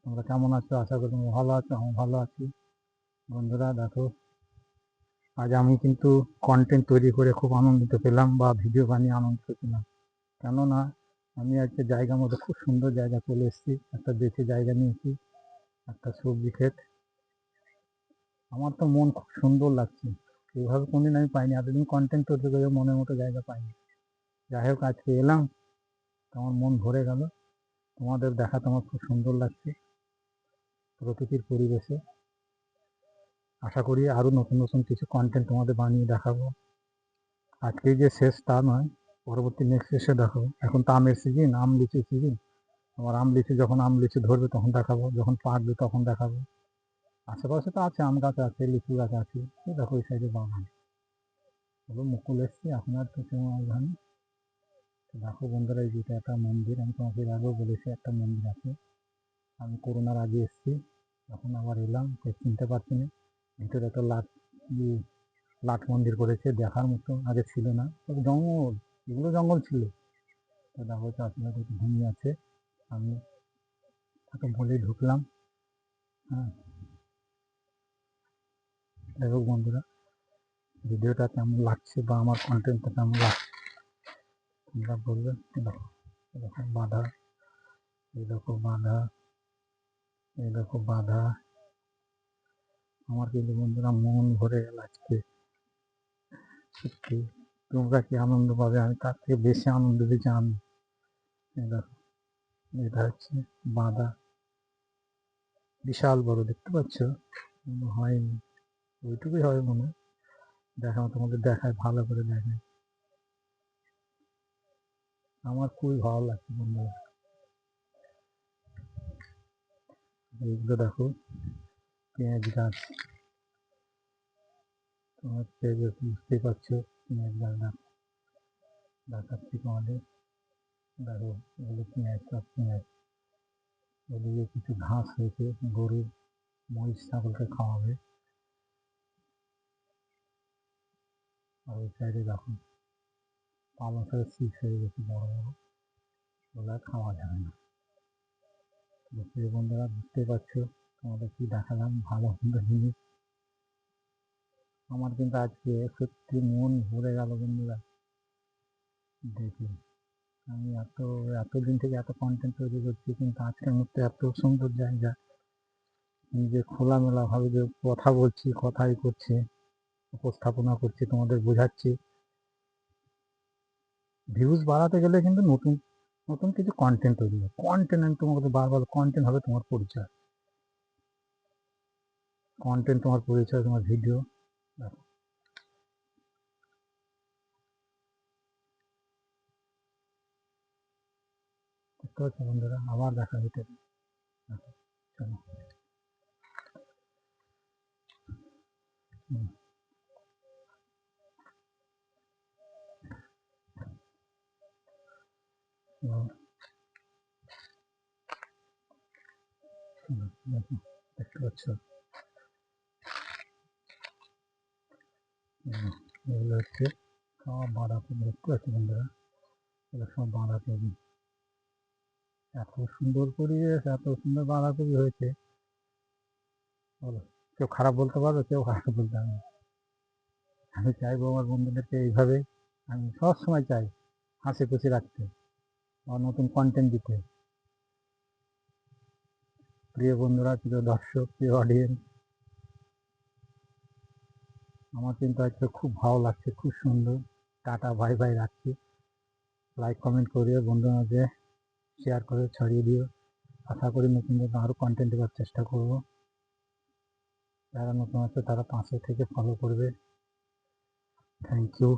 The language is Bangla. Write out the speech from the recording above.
তোমরা কেমন আছো? আশা করি তোমরা ভালো আছো। আমি ভালো আছি। বন্ধুরা দেখো, আজ আমি কিন্তু কন্টেন্ট তৈরি করে খুব আনন্দিত পেলাম বা ভিডিও বানিয়ে আনন্দিত পেলাম। কেননা আমি আজকে জায়গা মতো খুব সুন্দর জায়গা চলে এসেছি। একটা বেঁচে জায়গা নিয়েছি, একটা সবজি ক্ষেত। আমার তো মন খুব সুন্দর লাগছে। এইভাবে কোনদিন আমি পাইনি, এতদিন কন্টেন্ট তৈরি করে মনের মতো জায়গা পাইনি। যাই হোক, আজকে এলাম, আমার মন ভরে গেল। তোমাদের দেখাতে আমার খুব সুন্দর লাগছে প্রকৃতির পরিবেশে। আশা করি আরও নতুন নতুন কিছু কন্টেন্ট তোমাদের বানিয়ে দেখাবো। আজকেই যে শেষ তা নয়, পরবর্তী নেক্সট এসে দেখাবো। এখন তো আমের সিজন, আম লিচু সিজন। আমার আম লিচু, যখন আম লিচু ধরবে তখন দেখাবো, যখন পাকবে তখন দেখাবো। আশেপাশে তো আছে, আম গাছ আছে, লিচু গাছ আছে। এই দেখো ওই সাইডে বাগান, ওগুলো মুকুল এসছে, এখন আর তো কেউ জানি। দেখো বন্ধুরা, এই যেটা একটা মন্দির, আমি তোমাকে এর আগেও বলেছি একটা মন্দির আছে। আমি করোনার আগে এসেছি, এখন আবার এলাম, কেউ চিনতে পারছি না। ভিতরে একটা লাট মন্দির করেছে, দেখার মতো আগে ছিল না। তবে জঙ্গল, এগুলো জঙ্গল ছিল। তো দেখো চাষিরা একটু ঘুমিয়ে আছে, আমি তাকে বলেই ঢুকলাম। হ্যাঁ, দেখো বন্ধুরা, ভিডিওটা কেমন লাগছে বা আমার কন্টেন্টটা কেমন লাগছে তোমরা বলবে। দেখো, এরকম বাধা, এই দেখো বাধা, এই দেখো বাধা। আমার কিন্তু বন্ধুরা মন ভরে গেল আজকে, সত্যি। তোমরা কি আনন্দ পাবে, আমি তার থেকে বেশি আনন্দ পেয়েছি আমি। এই দেখো, এটা হচ্ছে বাধা, বিশাল বড়, দেখতে পাচ্ছ? হয়নি, ওইটুকুই হবে মনে হয়। দেখাও, তোমাদের দেখায়, ভালো করে দেখায়। আমার খুবই ভালো লাগছে বন্ধুরা। এইগুলো দেখো, পেঁয়াজ গাছ। তোমার পেঁয়াজ বুঝতেই পারছো, পেঁয়াজ গাছ দেখাচ্ছি তোমাদের। দেখো, এগুলো পেঁয়াজ, সব পেঁয়াজ। ওদিকে কিছু ঘাস হয়েছে, গরু মহিষ ছাগলকে খাওয়াবে। আর ওই সাইডে দেখো পালং শাকের শীষ হয়ে গেছে বড় বড়, ওগুলো খাওয়া যাবে না। প্রিয় বন্ধুরা, বুঝতেই পারছো তোমাদের কি দেখালাম, ভালো মন্দ জিনিস। আমার কিন্তু আজকে সত্যি মন ভরে গেল বন্ধুরা দেখে। আমি এতদিন থেকে এত কন্টেন্ট তৈরি করছি, কিন্তু আজকের মধ্যে এত সুন্দর জায়গা, নিজে খোলামেলা ভাবে যে কথা বলছি, কথাই করছি, উপস্থাপনা করছি, তোমাদের বোঝাচ্ছি। ভিউজ বাড়াতে গেলে কিন্তু নতুন নতুন কিছু কন্টেন্ট তৈরি হবে। কন্টেন্ট, আমি তোমাকে বারবার, কন্টেন্ট হবে তোমার পরিচয়। কন্টেন্ট তোমার পরিচয়, তোমার ভিডিও। দেখো, দেখতে পাচ্ছ বন্ধুরা, আবার দেখা হইতে। দেখো, চলো। হুম, হুম, দেখো, দেখতে পাচ্ছ? এগুলো হচ্ছে সব বাঁধাকপি, দেখতে পাচ্ছ বন্ধুরা? এগুলো সব বাঁধাকপি। এত সুন্দর পরিবেশ, এত সুন্দর বাঁধাকপি হয়েছে, বলো, কেউ খারাপ বলতে পারবে? কেউ খারাপ বলতে পারবে না। আমি চাইবো আমার বন্ধুদেরকে এইভাবে, আমি সবসময় চাই হাসি খুশি রাখতে বা নতুন কন্টেন্ট দিতে। প্রিয় বন্ধুরা, প্রিয় দর্শক, প্রিয় অডিয়েন্স, আমার কিন্তু আজকে খুব ভালো লাগছে, খুব সুন্দর। টাটা, বাই বাই, রাখছি। লাইক কমেন্ট করিও, বন্ধুর মাঝে শেয়ার করে ছড়িয়ে দিও। আশা করি নতুন নতুন আরও কন্টেন্ট দেওয়ার চেষ্টা করব। যারা নতুন আছে তারা পাশে থেকে ফলো করবে। Thank you.